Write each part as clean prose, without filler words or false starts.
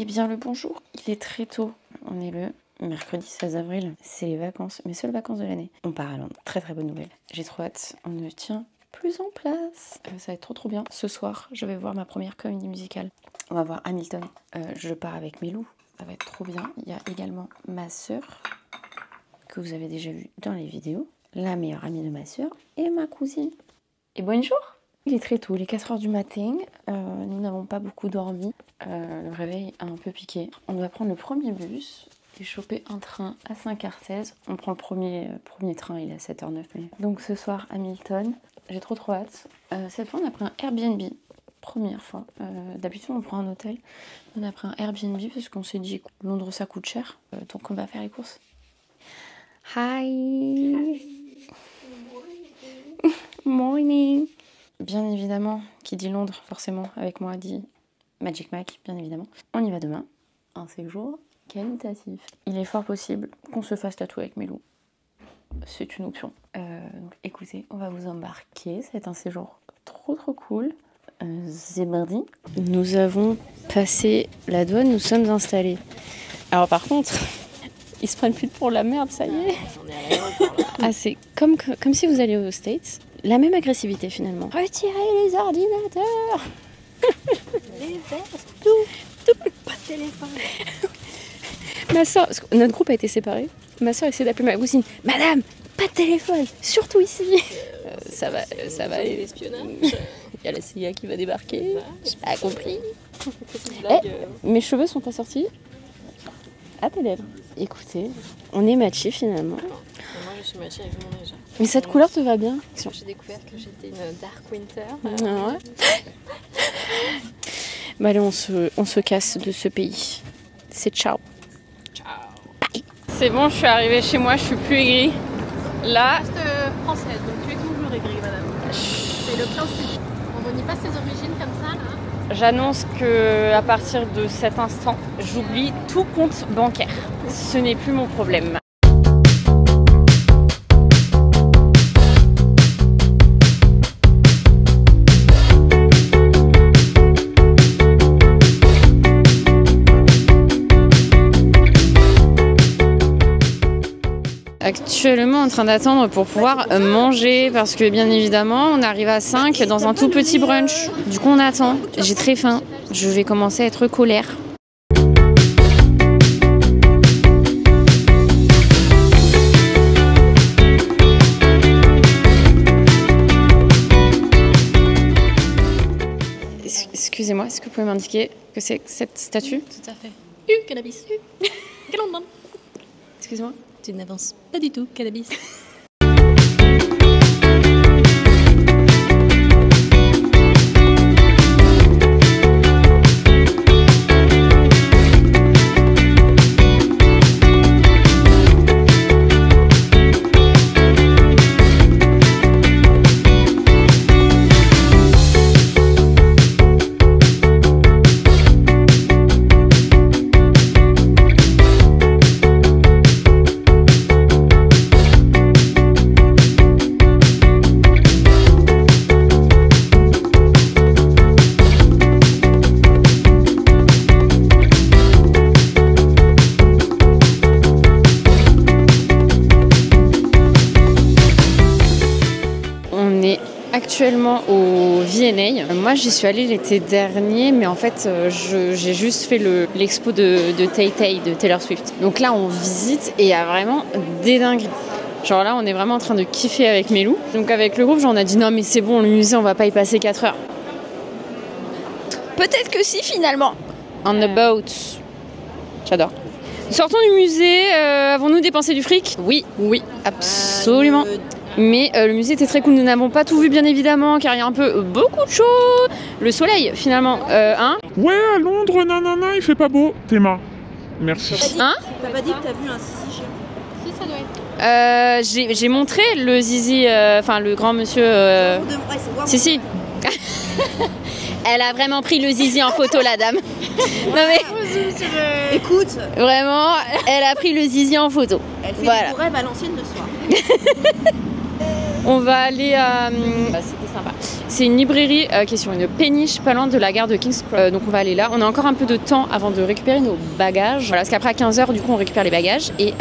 Eh bien le bonjour, il est très tôt, on est le mercredi 16 avril, c'est les vacances, mes seules vacances de l'année. On part à Londres, très très bonne nouvelle. J'ai trop hâte, on ne tient plus en place. Ça va être trop bien. Ce soir, je vais voir ma première comédie musicale. On va voir Hamilton. Je pars avec Mélou, ça va être trop bien. Il y a également ma sœur, que vous avez déjà vue dans les vidéos, la meilleure amie de ma sœur et ma cousine. Et bonjour! Il est très tôt, il est 4 h du matin, nous n'avons pas beaucoup dormi, le réveil a un peu piqué. On doit prendre le premier bus et choper un train à 5h16. On prend le premier train, il est à 7h09. Donc ce soir, Hamilton, j'ai trop hâte. Cette fois, on a pris un Airbnb, première fois. D'habitude, on prend un hôtel. On a pris un Airbnb parce qu'on s'est dit que Londres, ça coûte cher. Donc on va faire les courses. Hi! Morning! Bien évidemment, qui dit Londres, forcément, avec moi, dit Magic Mac, bien évidemment. On y va demain, un séjour qualitatif. Il est fort possible qu'on se fasse tatouer avec Mélou. C'est une option. Donc écoutez, on va vous embarquer, c'est un séjour trop cool. C'est mardi. Nous avons passé la douane, nous sommes installés. Alors par contre, ils se prennent plus pour la merde, ça y est. Ah, c'est comme si vous alliez aux States. La même agressivité finalement. Retirez les ordinateurs. Les vestes, tout. Pas de téléphone. Ma soeur, notre groupe a été séparé. Ma soeur essaie d'appeler ma cousine. Madame, pas de téléphone, surtout ici. Ça va aller. L'espionnage. Il y a la CIA qui va débarquer. J'ai pas compris. Mes cheveux sont pas sortis. À tes lèvres. Écoutez, on est matchés finalement. Moi je suis matchée avec mon âge. Mais cette couleur te va bien. J'ai découvert que j'étais une dark winter. Ah ouais. Bah allez, on se casse de ce pays. C'est ciao. Ciao. Bye. C'est bon, je suis arrivée chez moi, je suis plus aigrie. Là. Je reste française, donc tu es toujours aigrie, madame. C'est le principe. On renie pas ses origines comme ça, là. J'annonce que à partir de cet instant, j'oublie tout compte bancaire. Ce n'est plus mon problème. Actuellement en train d'attendre pour pouvoir manger parce que bien évidemment on arrive à 5 dans un tout petit brunch. Du coup on attend, j'ai très faim, je vais commencer à être colère. Excusez-moi, est-ce que vous pouvez m'indiquer que c'est cette statue? Tout à fait. Cannabis. Quel lendemain? Excusez-moi. Tu n'avances pas du tout, cannabis. Actuellement au V&A. Moi j'y suis allée l'été dernier, mais en fait j'ai juste fait l'expo de Tay Tay de Taylor Swift. Donc là on visite et il y a vraiment des dingueries. Genre là on est vraiment en train de kiffer avec Mélou. Donc avec le groupe on a dit non mais c'est bon, le musée on va pas y passer 4 heures. Peut-être que si finalement. On the boat. J'adore. Sortons du musée, avons-nous dépensé du fric? Oui, absolument. Mais le musée était très cool, nous n'avons pas tout vu bien évidemment car il y a beaucoup de choses. Le soleil finalement, hein? Ouais, à Londres, nanana, il fait pas beau. Théma, merci. Hein? T'as pas dit que t'as vu un zizi chez moi? Si, ça doit être. J'ai montré le zizi, enfin le grand monsieur. Si. Elle a vraiment pris le zizi en photo la dame. Non mais. Écoute, vraiment, elle a pris le zizi en photo. elle fait voilà. des rêves à l'ancienne de soir. On va aller à... c'était sympa. C'est une librairie qui est sur une péniche pas loin de la gare de King's Cross. Donc on va aller là. On a encore un peu de temps avant de récupérer nos bagages. Voilà, parce qu'après à 15h, du coup, on récupère les bagages. Et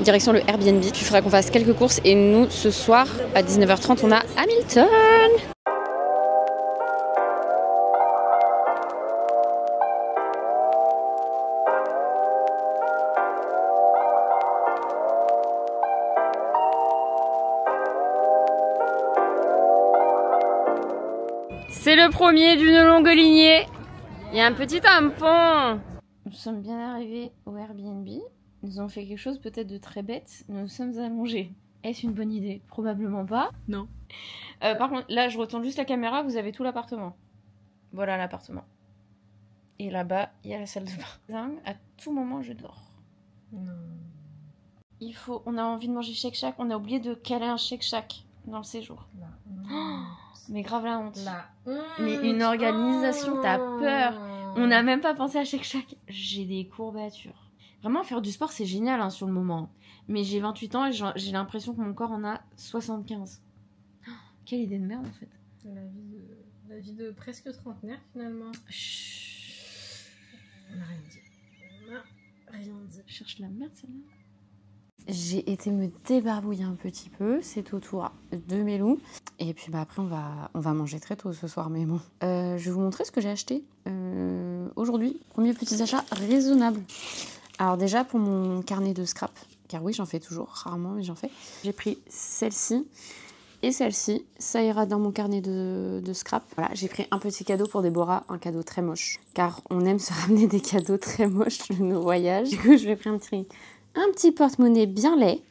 direction le Airbnb. Il faudra qu'on fasse quelques courses. Et nous, ce soir, à 19h30, on a Hamilton. C'est le premier d'une longue lignée. Il y a un petit tampon. Nous sommes bien arrivés au Airbnb. Nous avons fait quelque chose peut-être de très bête. Nous nous sommes allongés. Est-ce une bonne idée? Probablement pas. Non. Par contre, là, je retourne juste la caméra. Vous avez tout l'appartement. Voilà l'appartement. Et là-bas, il y a la salle de bain. À tout moment, je dors. Non. On a envie de manger Shake Shack. On a oublié de caler un Shake Shack dans le séjour. Mais grave la honte. Mais une organisation, t'as peur. On n'a même pas pensé à Shake Shack. J'ai des courbatures. Vraiment, faire du sport, c'est génial hein, sur le moment. Mais j'ai 28 ans et j'ai l'impression que mon corps en a 75. Oh, quelle idée de merde en fait. La vie de presque trentenaire finalement. Chut. On n'a rien dit. On n'a rien dit. Je cherche la merde celle-là. J'ai été me débarbouiller un petit peu, c'est au tour de Mélou. Et puis bah, après on va manger très tôt ce soir, mais bon. Je vais vous montrer ce que j'ai acheté aujourd'hui. Premier petit achat raisonnable. Alors déjà pour mon carnet de scrap, car oui j'en fais toujours, rarement mais j'en fais. J'ai pris celle-ci et celle-ci, ça ira dans mon carnet de scrap. Voilà, j'ai pris un petit cadeau pour Déborah, un cadeau très moche. Car on aime se ramener des cadeaux très moches de nos voyages. Du coup je vais prendre un petit porte-monnaie bien laid.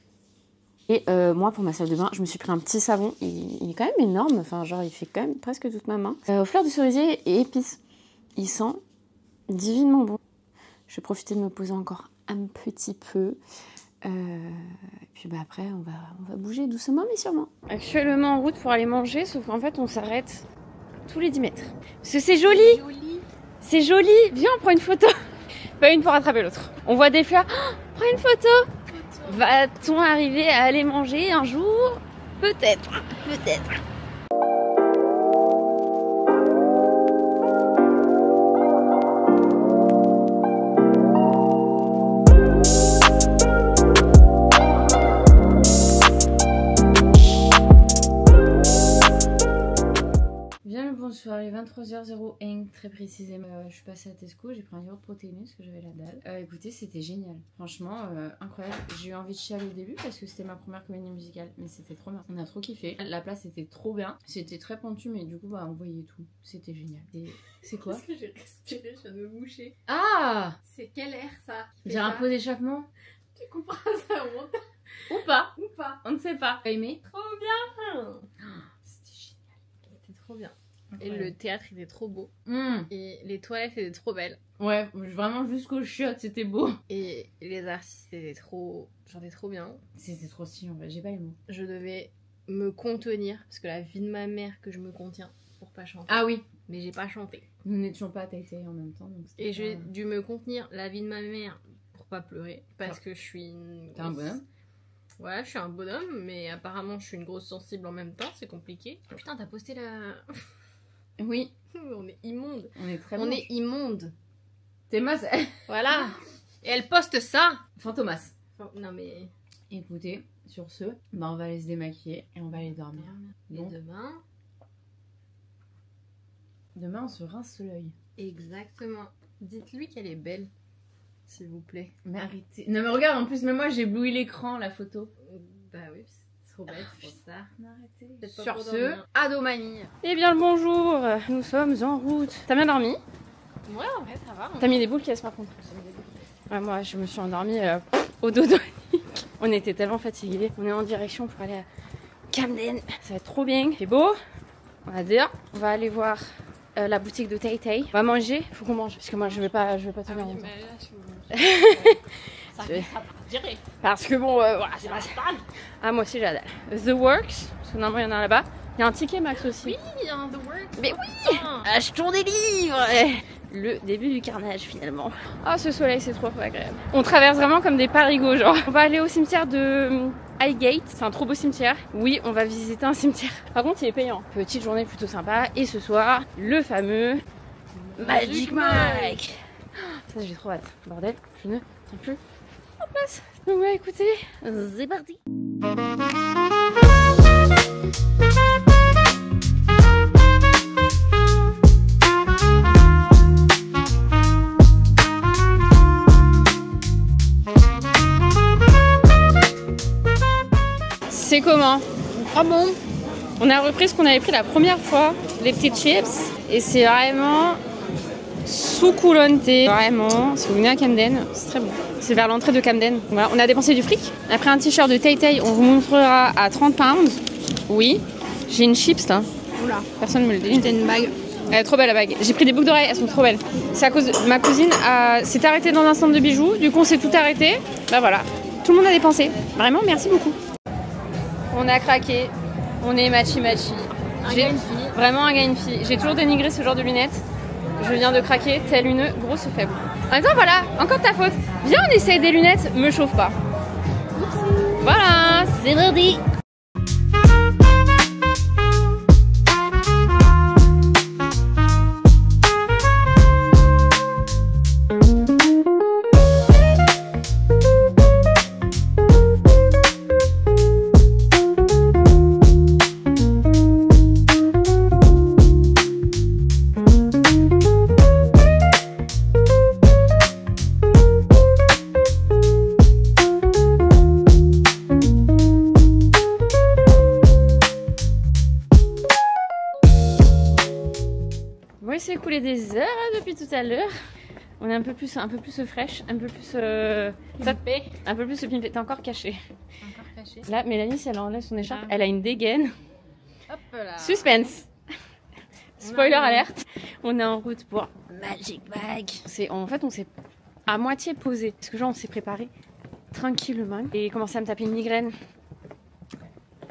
Et moi, pour ma salle de bain, je me suis pris un petit savon. Il est quand même énorme. Enfin, genre, il fait quand même presque toute ma main. Aux fleurs du cerisier et épices. Il sent divinement bon. Je vais profiter de me poser encore un petit peu. Et puis bah, après, on va bouger doucement mais sûrement. Actuellement en route pour aller manger, sauf qu'en fait, on s'arrête tous les 10 mètres. Parce que c'est joli. C'est joli. Viens, on prend une photo. Pas une pour attraper l'autre. On voit des fleurs. Oh, prends une photo. Va-t-on arriver à aller manger un jour? Peut-être. Peut-être. Bonsoir, il est 23h01 très précisément. Je suis passée à Tesco, j'ai pris un yaourt protéiné parce que j'avais la dalle. Écoutez, c'était génial. Franchement, incroyable. J'ai eu envie de chialer au début parce que c'était ma première comédie musicale, mais c'était trop bien. On a trop kiffé. La place était trop bien. C'était très pentu, mais du coup, bah, on voyait tout. C'était génial. C'est quoi? Parce que j'ai respiré, je viens de me moucher. Ah! C'est quel air ça? J'ai un pot d'échappement. Tu couperas ça au montage. Ou pas? Ou pas? On ne sait pas. T'as aimé? Trop bien! C'était génial. C'était trop bien. Incroyable. Et le théâtre était trop beau. Et les toilettes étaient trop belles. Ouais, vraiment jusqu'aux chiottes, c'était beau. Et les artistes étaient trop... J'étais trop bien. C'était trop stylé en fait, j'ai pas les mots. Je devais me contenir, parce que la vie de ma mère que je me contiens pour pas chanter. Ah oui. Mais j'ai pas chanté. Nous n'étions pas têtés en même temps. Donc et j'ai dû me contenir la vie de ma mère pour pas pleurer. Parce que je suis une... T'es un bonhomme? Ouais, je suis un bonhomme, mais apparemment je suis une grosse sensible en même temps, c'est compliqué. Putain, t'as posté la... Oui. On est immonde. On est très On est immonde. Thémas. Voilà. Et elle poste ça. Fantomas. Non mais... Écoutez, sur ce, bah on va aller se démaquiller et on va aller dormir. Et bon. Demain, on se rince l'œil. Exactement. Dites-lui qu'elle est belle, s'il vous plaît. Mais arrêtez. Non mais regarde, en plus, même moi, j'ai ébloui l'écran, la photo. Bah oui, c'est trop bête pour ça. Arrêtez. Sur ce, Adomanie. Eh bien le bonjour, nous sommes en route. T'as bien dormi? Ouais, en vrai, ça va. T'as mis des boules caisses par contre? Ouais, moi, je me suis endormie au dodo. On était tellement fatigués. On est en direction pour aller à Camden. Ça va être trop bien. C'est beau, on va dire. On va aller voir la boutique de Tay Tay. On va manger, faut qu'on mange. Parce que moi, je vais pas tenir longtemps. Ça va durer. Parce que bon, voilà, c'est pas ça. Ah, moi aussi, j'adore. The Works, parce que normalement, il y en a là-bas. Il y a un ticket Max aussi. Oui, il y a un The Works. Mais oui, achetons des livres. Le début du carnage finalement. Ah, ce soleil, c'est trop agréable. On traverse vraiment comme des parigots, genre. On va aller au cimetière de Highgate, c'est un trop beau cimetière. Oui, on va visiter un cimetière. Par contre, il est payant. Petite journée plutôt sympa. Et ce soir, le fameux Magic Mike. Ça, j'ai trop hâte. Bordel, je ne tiens plus en place. Donc ouais, écoutez, c'est parti. C'est comment? Ah bon? On a repris ce qu'on avait pris la première fois, les petites chips, et c'est vraiment succulente. Vraiment, si vous venez à Camden, c'est très bon. C'est vers l'entrée de Camden. Voilà, on a dépensé du fric. On a pris un t-shirt de Tay Tay, on vous montrera à 30 pounds. Oui, j'ai une chips là. Oula. Personne ne me le dit. C'était une bague. Elle est trop belle la bague. J'ai pris des boucles d'oreilles, elles sont trop belles. C'est à cause de ma cousine s'est arrêtée dans un centre de bijoux, du coup on s'est tout arrêté. Bah voilà, tout le monde a dépensé. Vraiment, merci beaucoup. On a craqué, on est matchy. Un gars, une fille. Vraiment un gars, une fille. J'ai toujours dénigré ce genre de lunettes. Je viens de craquer telle une grosse faible. En même temps, voilà, encore de ta faute. Viens, on essaye des lunettes, me chauffe pas. Voilà, c'est parti. Bon, il s'est écoulé des heures depuis tout à l'heure. On est un peu plus fraîche, un peu plus Pimpé. un peu plus pimpé. T'es encore caché. Encore caché. Là, Mélanie, si elle enlève son écharpe, Ah. elle a une dégaine. Hop là. Suspense. Spoiler arrive. alerte. On est en route pour Magic Bag. En fait, on s'est à moitié posé. Parce que genre, on s'est préparé tranquillement. Et commencé à me taper une migraine.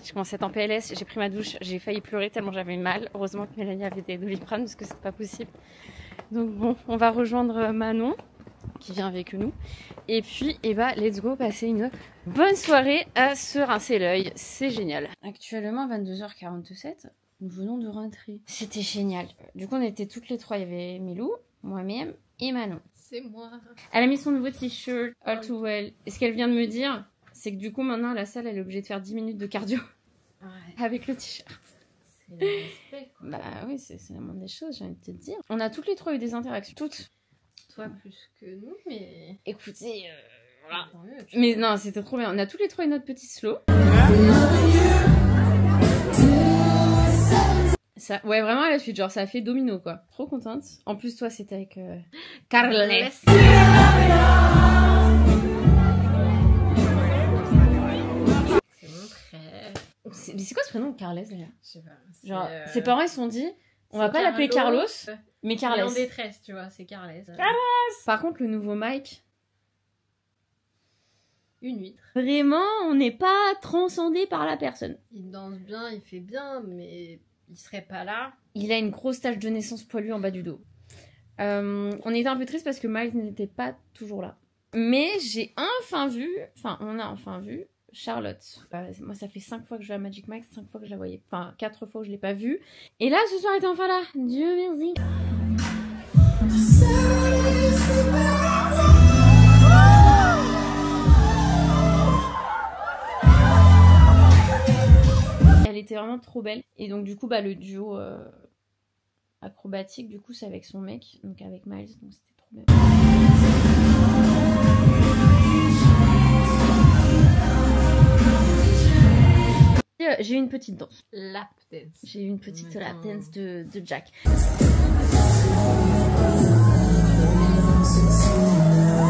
Je commençais à être en PLS, j'ai pris ma douche, j'ai failli pleurer tellement j'avais mal. Heureusement que Mélanie avait des Doliprane parce que c'est pas possible. Donc bon, on va rejoindre Manon qui vient avec nous. Et puis, let's go passer une bonne soirée à se rincer l'œil. C'est génial. Actuellement, 22h47, nous venons de rentrer. C'était génial. Du coup, on était toutes les trois. Il y avait Milou, moi-même et Manon. C'est moi. Elle a mis son nouveau t-shirt, All Too Well. Et ce qu'elle vient de me dire, c'est que du coup, maintenant, à la salle, elle est obligée de faire 10 minutes de cardio. Ouais. Avec le t-shirt. C'est le respect, quoi. Bah oui, c'est la moindre des choses, j'ai envie de te dire. On a toutes les trois eu des interactions. Toutes. Toi plus que nous, mais. Écoutez, voilà. Tant mieux, tu Mais non, c'était trop bien. On a tous les trois eu notre petit slow. Ça, ouais, vraiment à la suite, genre ça a fait domino quoi. Trop contente. En plus, toi, c'était avec Carles. C'est mon frère. C'est quoi ce prénom, Carles d'ailleurs? Je sais pas. Genre, ses parents ils se sont dit, on va pas l'appeler Carlos, mais Il est en Carles. détresse, tu vois, c'est Carles. Par contre, le nouveau Mike, Une huître. vraiment, on n'est pas transcendé par la personne. Il danse bien, il fait bien, mais il serait pas là. Il a une grosse tache de naissance poilue en bas du dos. On était un peu triste parce que Miles n'était pas toujours là. Mais on a enfin vu Charlotte. Moi, ça fait 5 fois que je vais à Magic Mike, 5 fois que je la voyais. Enfin, 4 fois que je l'ai pas vue. Et là, ce soir, elle était enfin là. Dieu merci. Elle était vraiment trop belle. Et donc, du coup, le duo acrobatique, du coup, c'est avec son mec, donc avec Miles. Donc, c'était trop bien. J'ai eu une petite danse. Lap dance. J'ai eu une petite lap dance de Jack.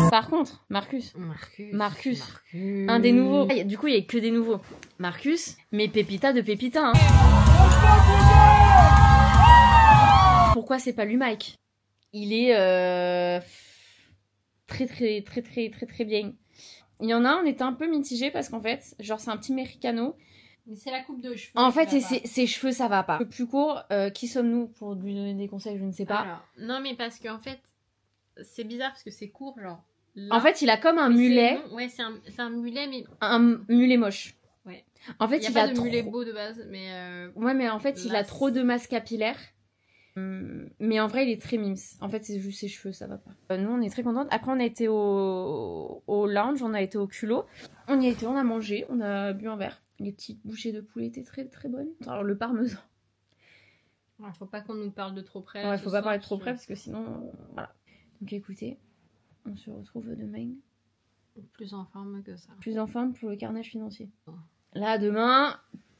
Par contre, Marcus, un des nouveaux. Du coup, il n'y a que des nouveaux. Marcus, mais Pépita de Pépita. Hein. Pourquoi c'est pas lui, Mike? Il est très bien. Il y en a un, on était un peu mitigé parce qu'en fait, genre c'est un petit Mexicano. Mais c'est la coupe de cheveux. En fait, ses cheveux, ça va pas. Le plus court, qui sommes-nous pour lui donner des conseils? Je ne sais pas. Alors, non, mais parce qu'en fait, c'est bizarre parce que c'est court, genre. Là, en fait, il a comme un mulet. Ouais, c'est un mulet, mais. Un mulet moche. Ouais. En fait, Il y a il pas a de trop... mulet beau de base, mais Ouais, mais en fait, il a masse. trop de masse capillaire. Mais en vrai, il est très mimes. En fait, c'est juste ses cheveux, ça va pas. Nous, on est très contentes. Après, on a été au lounge, on a été au culot. On y a été, on a mangé, on a bu un verre. Les petites bouchées de poulet étaient très très bonnes. Alors, le parmesan. ouais, faut pas qu'on nous parle de trop près. Ouais, ce faut pas soir, parler de trop parce près parce que sinon. Voilà. Donc, écoutez, on se retrouve demain. que plus en forme que ça. Plus en forme pour le carnage financier. Oh. Là, demain,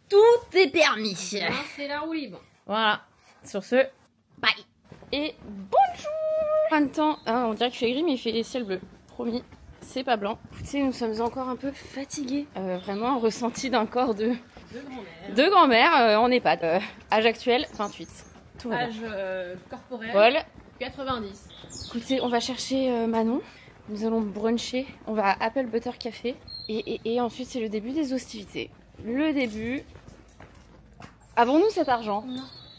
tout est permis. Demain, c'est la roue libre. Voilà. Sur ce, bye. Et bonjour. Printemps. Ah, on dirait qu'il fait gris, mais il fait les ciels bleus. Promis, c'est pas blanc. Écoutez, nous sommes encore un peu fatigués. Vraiment ressenti d'un corps de grand-mère en EHPAD. Âge actuel, 28. Tout va bien. Âge corporel, Paul. 90. Écoutez, on va chercher Manon. Nous allons bruncher. On va à Apple Butter Café. Et ensuite, c'est le début des hostilités. Le début. Avons-nous cet argent?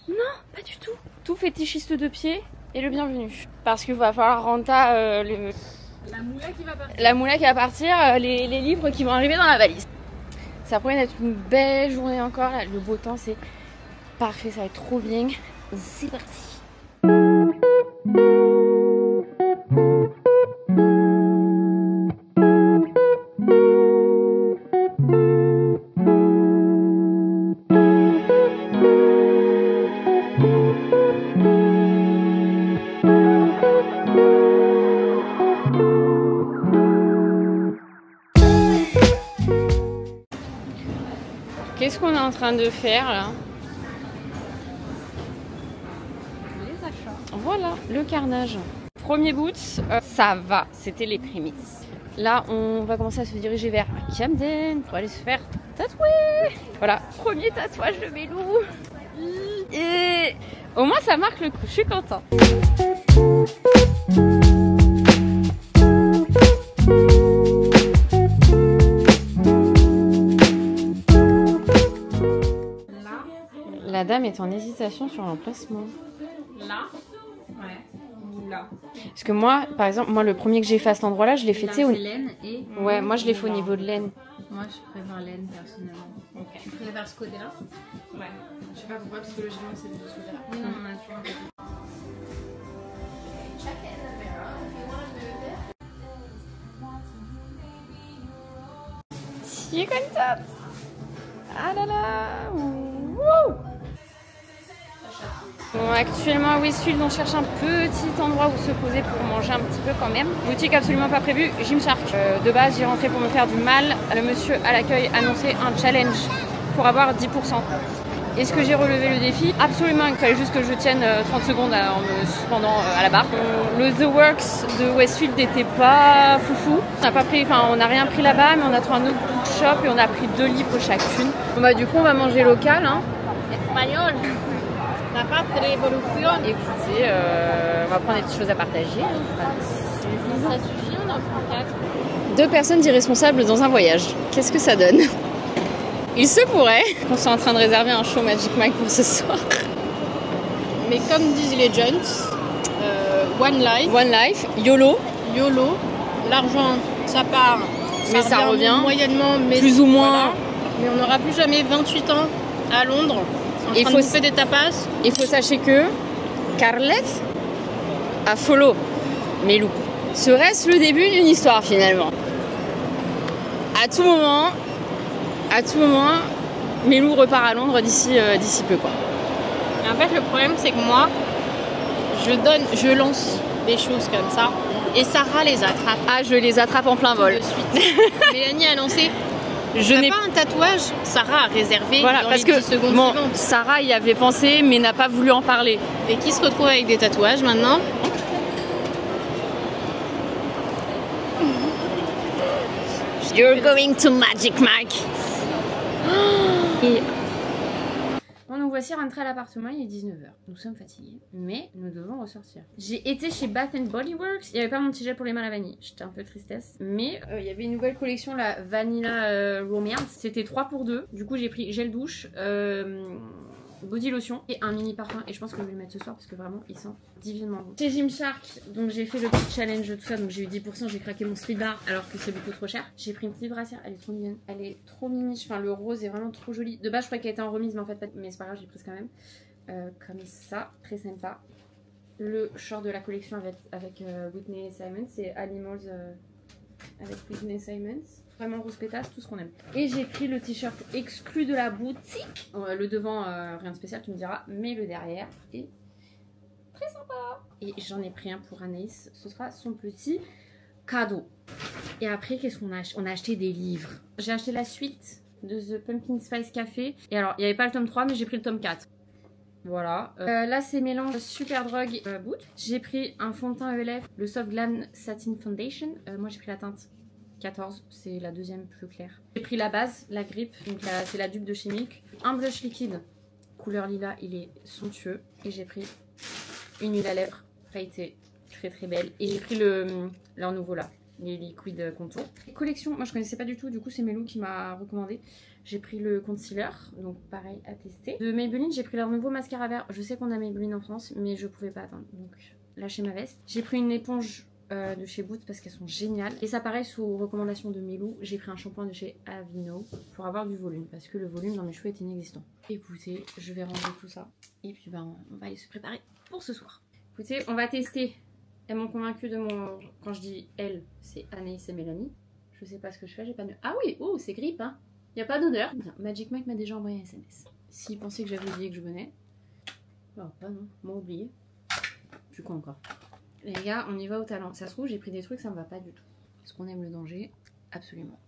Non, pas du tout. Tout fétichiste de pied est le bienvenu. Parce qu'il va falloir renta La moula qui va partir. la moula qui va partir, les livres qui vont arriver dans la valise. Ça promet d'être une belle journée encore. Là. Le beau temps, c'est parfait. Ça va être trop bien. C'est parti. Qu'est-ce qu'on est en train de faire là? Les achats. Voilà, le carnage. Premier boot, ça va, c'était les prémices. Là, on va commencer à se diriger vers Camden pour aller se faire tatouer. Voilà, premier tatouage de Mélou. Et au moins, ça marque le coup, je suis contente. La dame est en hésitation sur l'emplacement. Là. Ouais. Ou là. Parce que moi, par exemple, moi le premier que j'ai fait à cet endroit-là, je l'ai fait, tu sais, au... laine et... Ouais, moi je l'ai fait au niveau de l'aine. Moi, je préfère laine, personnellement. Ok. Tu préfères ce côté-là? Ouais. Je sais pas pourquoi, parce que logiquement c'est de ce côté-là. Oui, non, on a toujours un côté. Tu es contente? Ah là là. Wouh. Bon, actuellement à Westfield, on cherche un petit endroit où se poser pour manger un petit peu quand même. Boutique absolument pas prévue, Gymshark. De base, j'y rentrais pour me faire du mal. Le monsieur à l'accueil annonçait un challenge pour avoir 10%. Est-ce que j'ai relevé le défi? Absolument, il fallait juste que je tienne 30 secondes en me suspendant à la barre. Le The Works de Westfield n'était pas foufou. On n'a rien pris là-bas, mais on a trouvé un autre bookshop et on a pris 2 livres chacune. Bon bah du coup on va manger local. Hein. Espagnol. La pâte révolution. Écoutez, on va prendre des petites choses à partager. Ça suffit, on en prend 4. 2 personnes irresponsables dans un voyage. Qu'est-ce que ça donne? Il se pourrait qu'on soit en train de réserver un show Magic Mike pour ce soir. Mais comme disent les jeunes, one life, One life, YOLO. YOLO, l'argent ça part, Mais ça revient moyennement, mais plus ou moins. voilà. Mais on n'aura plus jamais 28 ans à Londres en Il train faut de bouffer des tapas. Il faut sachez que Carlette a follow Mélou. Serait-ce le début d'une histoire finalement? À tout moment, Mélou repart à Londres d'ici peu quoi. Et en fait le problème c'est que moi, je lance des choses comme ça et Sarah les attrape. Ah, je les attrape en plein vol. De suite. Mélanie a lancé. Je n'ai pas un tatouage, Sarah a réservé voilà dans parce les que 10 secondes bon, suivantes. Sarah y avait pensé mais n'a pas voulu en parler. Et qui se retrouve avec des tatouages maintenant? You're going to Magic Mike. Et bon, nous voici rentrés à l'appartement, il est 19h. Nous sommes fatigués, mais nous devons ressortir. J'ai été chez Bath & Body Works, il n'y avait pas mon petit gel pour les mains à la vanille. J'étais un peu tristesse, mais il y avait une nouvelle collection, la Vanilla Romance. C'était 3 pour 2. Du coup, j'ai pris gel douche, body lotion et un mini parfum. Et je pense que je vais le mettre ce soir parce que vraiment il sent divinement bon. Chez Gymshark, donc j'ai fait le petit challenge tout ça, donc j'ai eu 10%, j'ai craqué mon speed bar alors que c'est beaucoup trop cher. J'ai pris une petite brassière, elle est trop mignonne, elle est trop mini, enfin le rose est vraiment trop joli. De base je croyais qu'elle était en remise mais en fait pas, mais c'est pas grave, j'ai prise quand même. Comme ça, très sympa. Le short de la collection avec Whitney Simons, c'est Animals avec Whitney Simons. Vraiment rose pétasse, tout ce qu'on aime. Et j'ai pris le t-shirt exclu de la boutique. Le devant, rien de spécial, tu me diras, mais le derrière est très sympa. Et j'en ai pris un pour Anaïs, ce sera son petit cadeau. Et après, qu'est-ce qu'on a acheté? On a acheté des livres. J'ai acheté la suite de The Pumpkin Spice Café. Et alors, il n'y avait pas le tome 3, mais j'ai pris le tome 4. Voilà. Là, c'est mélange Superdrug Boot. J'ai pris un fond de teint ELF, le Soft Glam Satin Foundation. Moi, j'ai pris la teinte 14, c'est la deuxième plus claire. J'ai pris la base, la grippe, donc c'est la dupe de chez Milk. Un blush liquide, couleur lilas, il est somptueux. Et j'ai pris une huile à lèvres feuilletée, très très belle. Et j'ai pris leur nouveau là, les liquides contour. Collection, moi je connaissais pas du tout, du coup c'est Melou qui m'a recommandé. J'ai pris le concealer, donc pareil à tester. De Maybelline, j'ai pris leur nouveau mascara vert. Je sais qu'on a Maybelline en France, mais je pouvais pas attendre, donc lâcher ma veste. J'ai pris une éponge de chez Boots parce qu'elles sont géniales. Et ça pareil sous recommandation de Melou, j'ai pris un shampoing de chez Aveeno pour avoir du volume parce que le volume dans mes cheveux est inexistant. Écoutez, je vais ranger tout ça et puis ben, on va aller se préparer pour ce soir. Écoutez, on va tester. Elles m'ont convaincue de mon... Quand je dis elles, c'est Anaïs et Mélanie. Je sais pas ce que je fais, j'ai pas de... Ah oui, oh c'est grippe hein. Y a pas d'odeur. Magic Mike m'a déjà envoyé un SMS. S'il pensait que j'avais oublié que je venais. Oh pas non, moi oublié. Je suis con encore. Les gars, on y va au talent. Ça se trouve, j'ai pris des trucs, ça me va pas du tout. Est-ce qu'on aime le danger? Absolument.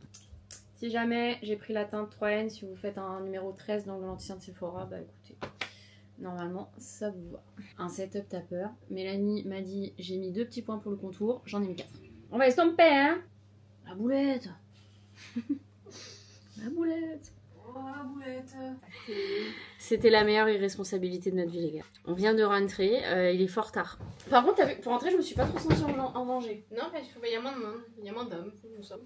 Si jamais j'ai pris la teinte 3N, si vous faites un numéro 13 dans le lentillien de Sephora, bah écoutez, normalement ça vous va. Un setup tapper. Mélanie m'a dit, j'ai mis 2 petits points pour le contour, j'en ai mis 4. On va estomper, hein. La boulette. La boulette. Oh la boulette. C'était la meilleure irresponsabilité de notre vie les gars. On vient de rentrer, il est fort tard. Par contre, pour rentrer, je me suis pas trop sentie en danger. Non, parce qu'il y a moins de monde, il y a moins d'hommes.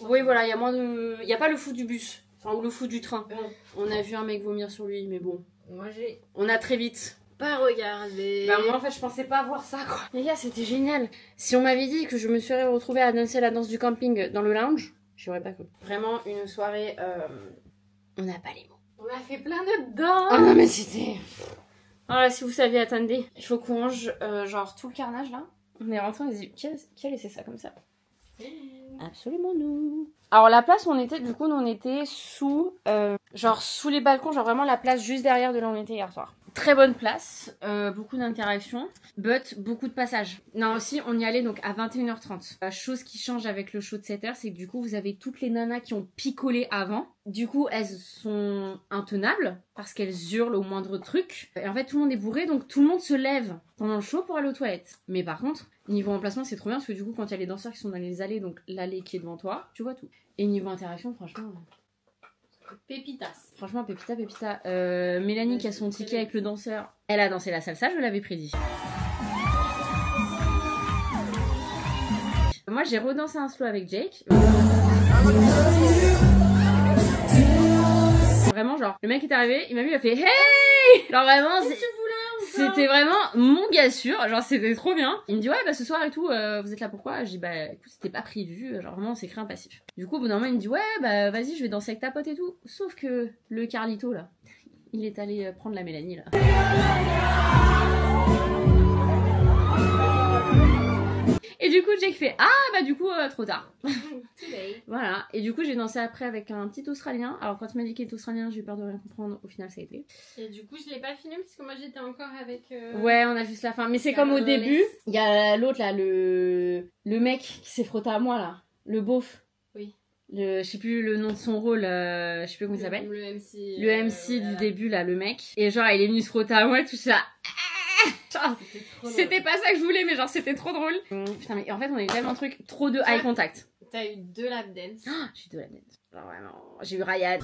Oui, voilà, il y a moins de... Il n'y a pas le fou du bus, enfin, ou le fou du train. On a vu un mec vomir sur lui, mais bon. Moi, j'ai On a très vite pas regardé. Bah moi, en fait, je pensais pas voir ça, quoi. Les gars, c'était génial. Si on m'avait dit que je me serais retrouvée à danser la danse du camping dans le lounge, j'aurais pas cru. Vraiment, une soirée... On n'a pas les mots. On a fait plein de dedans. Ah non, mais c'était... Voilà, si vous saviez, attendez. Il faut qu'on range, genre, tout le carnage, là. On est rentré, on s'est dit, qui a laissé ça comme ça? Absolument nous. Alors la place où on était, du coup, nous on était sous, genre sous les balcons, genre vraiment la place juste derrière de là où on était hier soir. Très bonne place, beaucoup d'interactions, but beaucoup de passages. Non aussi, on y allait donc à 21h30. La chose qui change avec le show de 7h, c'est que du coup vous avez toutes les nanas qui ont picolé avant. Du coup elles sont intenables parce qu'elles hurlent au moindre truc. Et en fait tout le monde est bourré, donc tout le monde se lève pendant le show pour aller aux toilettes. Mais par contre, niveau emplacement c'est trop bien parce que du coup quand il y a les danseurs qui sont dans les allées, donc l'allée qui est devant toi, tu vois tout. Et niveau interaction, franchement... Pépitas. Franchement, pépita. Mélanie qui a son ticket avec le danseur, elle a dansé la salsa, je l'avais prédit. Moi, j'ai redansé un slow avec Jake. Vraiment, genre, le mec est arrivé, il m'a vu, il a fait hey! Genre vraiment, c'était vraiment mon gars sûr, genre c'était trop bien. Il me dit ouais bah ce soir et tout, vous êtes là pourquoi? Je dis bah écoute c'était pas prévu, genre vraiment on s'est créé un passif. Du coup au bout d'un moment il me dit ouais bah vas-y je vais danser avec ta pote et tout. Sauf que le Carlito là, il est allé prendre la Mélanie là. Et du coup Jake fait ah bah du coup trop tard. Voilà, et du coup j'ai dansé après avec un petit Australien. Alors quand il m'a dit qu'il était Australien j'ai eu peur de rien comprendre, au final ça a été. Et du coup je l'ai pas filmé parce que moi j'étais encore avec... Ouais on a juste la fin, mais c'est comme au début. Il y a l'autre là, le mec qui s'est frotté à moi là, le beauf. Oui. Je sais plus le nom de son rôle, je sais plus comment il s'appelle. Le MC. Le MC du début là, le mec. Et genre il est venu se frotter à moi et tout ça. C'était pas ça que je voulais mais genre c'était trop drôle. Putain mais en fait on a eu tellement de trucs, trop de eye contact. T'as eu 2 lap dance. Oh, j'ai eu 2 lap dance. Genre vraiment, j'ai eu Ryan.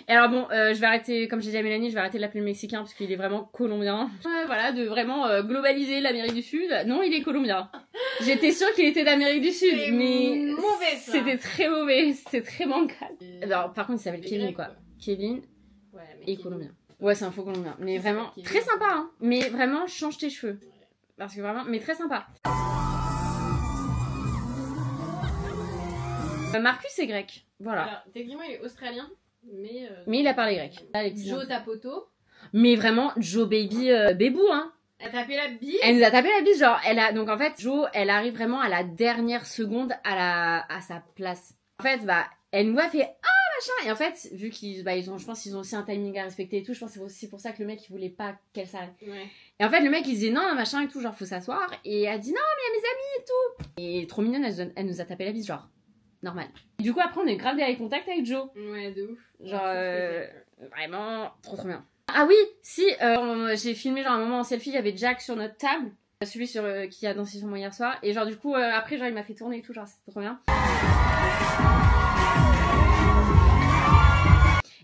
Et alors bon, je vais arrêter, comme j'ai dit à Mélanie, je vais arrêter de l'appeler le Mexicain parce qu'il est vraiment colombien. Voilà, de vraiment globaliser l'Amérique du Sud. Non, il est colombien. J'étais sûre qu'il était d'Amérique du Sud, C'est mais mauvais, ça. c'était très mauvais, c'était très bancal. Alors, par contre, il s'appelle Kevin, quoi. Kevin Ouais, mais et colombien. Ouais, c'est un faux colombien, mais vraiment Kevin. très sympa, hein. Mais vraiment, change tes cheveux. Parce que vraiment, mais très sympa. Marcus est grec, voilà. Alors, techniquement, il est australien, mais. Mais il a parlé grec. Là, les petits Joe enfants. Tapoto. Mais vraiment, Joe Baby Bébou, hein. Elle t'a tapé la bille. Elle nous a tapé la bise, genre, elle a, donc en fait, Jo, elle arrive vraiment à la dernière seconde à sa place. En fait, bah, elle nous a fait, ah, machin, et en fait, vu qu'ils, bah, ils ont, je pense qu'ils ont aussi un timing à respecter et tout, je pense que c'est aussi pour ça que le mec, il voulait pas qu'elle s'arrête. Ouais. Et en fait, le mec, il disait non, machin et tout, genre, faut s'asseoir, et elle dit non, mais il y a mes amis et tout. Et trop mignonne, elle nous a tapé la bise, genre, normal. Et du coup, après, on est grave des contact avec Jo. Ouais, de ouf. Genre, vraiment, trop bien. Ah oui, si, j'ai filmé genre un moment en selfie, il y avait Jack sur notre table, celui qui a dansé sur moi hier soir, et genre du coup, après, genre il m'a fait tourner et tout, genre c'était trop bien.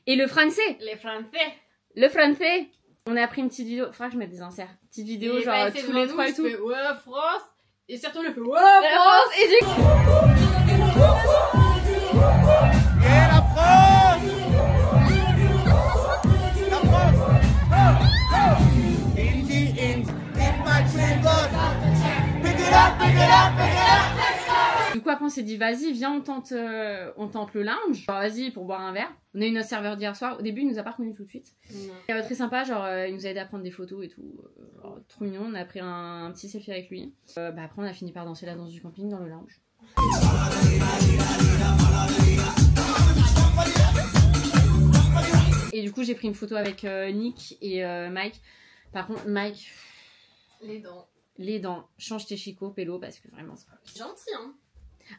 Et le français, Les Français. le français, on a pris une petite vidéo, faudra que je mette des inserts, petite vidéo Et genre bah, c'est tous les devant trois nous, et tout. je fais, ouais, France. Et surtout, le fait, ouais, La France. France, et du coup... Du coup après on s'est dit vas-y viens on tente le lounge, genre vas-y pour boire un verre. On a eu notre serveur d'hier soir, au début il nous a pas reconnus tout de suite. Très sympa, genre il nous a aidé à prendre des photos et tout, trop mignon, on a pris un petit selfie avec lui. Bah après on a fini par danser la danse du camping dans le lounge. Et du coup j'ai pris une photo avec Nick et Mike. Par contre Mike, Les dents. change tes chicots, pélo, parce que vraiment c'est pas possible. Gentil, hein.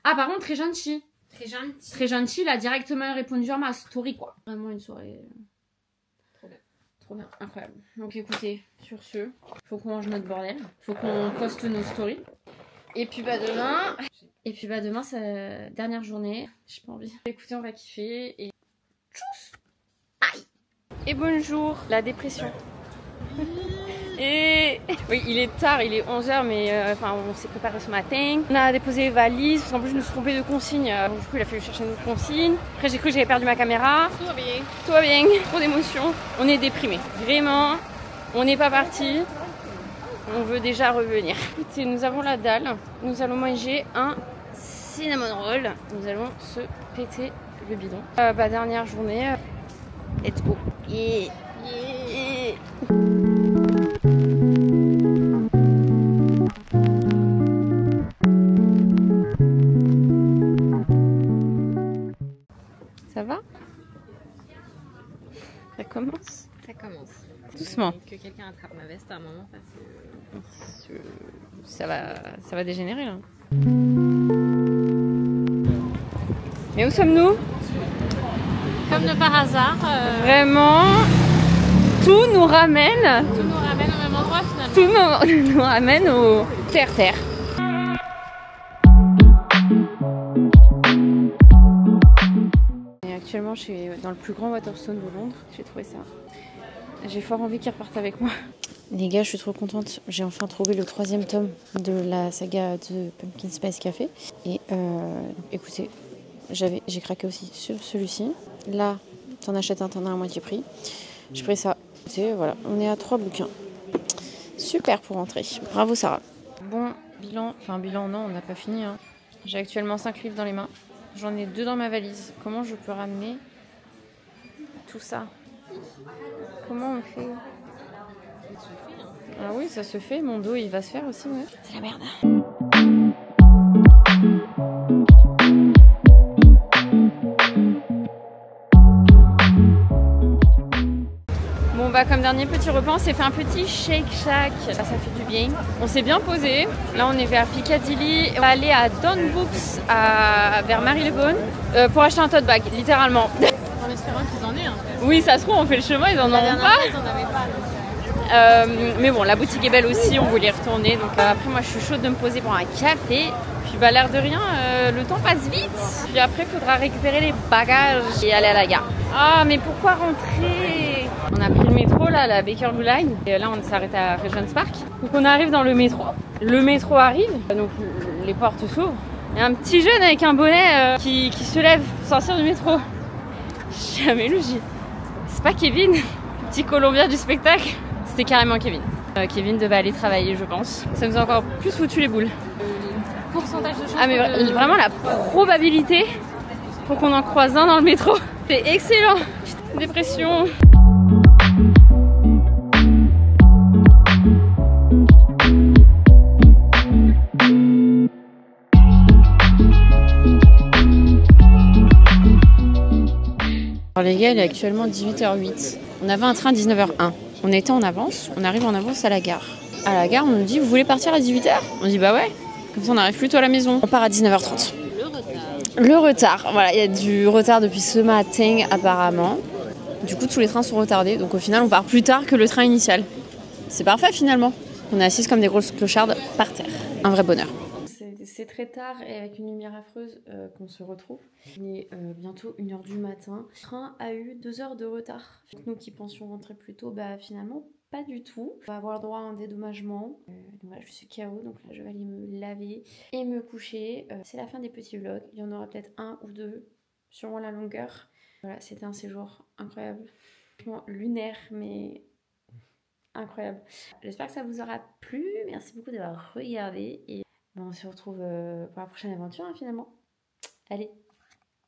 Ah par contre très gentil. Très gentil. Très gentil, il a directement répondu à ma story quoi. Vraiment une soirée Trop bien. trop bien, incroyable. Donc écoutez, sur ce, faut qu'on mange notre bordel, faut qu'on poste nos stories. Et puis bah demain c'est dernière journée, j'ai pas envie. Écoutez, on va kiffer et tchuss. Aïe. Et bonjour, la dépression. Et oui, il est tard, il est 11h, mais enfin on s'est préparé ce matin. On a déposé les valises, parce qu'en plus je me suis trompée de consigne. Donc, du coup il a fallu chercher notre consigne. Après j'ai cru que j'avais perdu ma caméra. Tout va bien. Tout va bien, trop d'émotions. On est déprimés. Vraiment, on n'est pas parti. On veut déjà revenir. Écoutez, nous avons la dalle. Nous allons manger un cinnamon roll. Nous allons se péter le bidon. Dernière journée. Let's go. Yeah. Yeah. Ça va? Ça commence? Ça commence. Doucement. Que quelqu'un attrape ma veste à un moment parce que... Ça va dégénérer là. Mais où sommes-nous? Comme de par hasard, Vraiment, tout nous ramène, tout nous ramène au même endroit finalement. tout nous ramène au terre-terre. Et actuellement, je suis dans le plus grand Waterstone de Londres. J'ai trouvé ça. J'ai fort envie qu'ils repartent avec moi. Les gars, je suis trop contente. J'ai enfin trouvé le 3e tome de la saga de Pumpkin Spice Café. Et écoutez, j'ai craqué aussi sur celui-ci. Là, t'en achètes un, t'en as à moitié prix. J'ai pris ça. Écoutez, voilà, on est à 3 bouquins. Super pour rentrer. Bravo Sarah. Bon, bilan. Enfin, bilan, non, on n'a pas fini. Hein. J'ai actuellement 5 livres dans les mains. J'en ai 2 dans ma valise. Comment je peux ramener tout ça? Comment on fait? Ah oui, ça se fait. Mon dos, il va se faire aussi, ouais. C'est la merde. Bon bah comme dernier petit repas, on s'est fait un petit Shake Shack. Ça fait du bien. On s'est bien posé. Là on est vers Piccadilly. On va aller à Don Books vers Marylebone pour acheter un tote bag, littéralement. En espérant qu'ils en aient un. Oui, ça se trouve on fait le chemin, ils en La auront dernière pas. fois, ils en avaient pas. Donc, Mais bon, la boutique est belle aussi, on voulait y retourner. Donc après moi je suis chaude de me poser pour un café. Puis bah l'air de rien, le temps passe vite. Puis après il faudra récupérer les bagages et aller à la gare. Ah mais pourquoi rentrer? On a pris le métro là, la Bakerloo Line, et là on s'arrête à Regent's Park. Donc on arrive dans le métro. Le métro arrive, donc les portes s'ouvrent. Il y a un petit jeune avec un bonnet qui se lève pour sortir du métro. Jamais lu, c'est pas Kevin, le petit Colombien du spectacle. C'était carrément Kevin. Kevin devait aller travailler, je pense. Ça nous a encore plus foutu les boules. Pourcentage de chance. Ah mais vraiment la probabilité pour qu'on en croise un dans le métro. C'est excellent. Putain, dépression. Alors les gars, il est actuellement 18h08. On avait un train 19h01. On était en avance, on arrive en avance à la gare. À la gare, on nous dit, vous voulez partir à 18h? On dit, bah ouais. Comme ça, on arrive plutôt à la maison. On part à 19h30. Le retard. Voilà, il y a du retard depuis ce matin, apparemment. Du coup, tous les trains sont retardés. Donc au final, on part plus tard que le train initial. C'est parfait, finalement. On est assises comme des grosses clochardes par terre. Un vrai bonheur. C'est très tard et avec une lumière affreuse qu'on se retrouve. Il est bientôt 1h du matin. Le train a eu 2 heures de retard. Nous qui pensions rentrer plus tôt, bah finalement pas du tout. On va avoir droit à un dédommagement. Voilà, je suis KO, donc là je vais aller me laver et me coucher. C'est la fin des petits vlogs. Il y en aura peut-être un ou deux, sûrement la longueur. Voilà, c'était un séjour incroyable. Lunaire, mais incroyable. J'espère que ça vous aura plu. Merci beaucoup d'avoir regardé et on se retrouve pour la prochaine aventure, hein, finalement. Allez,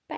bye!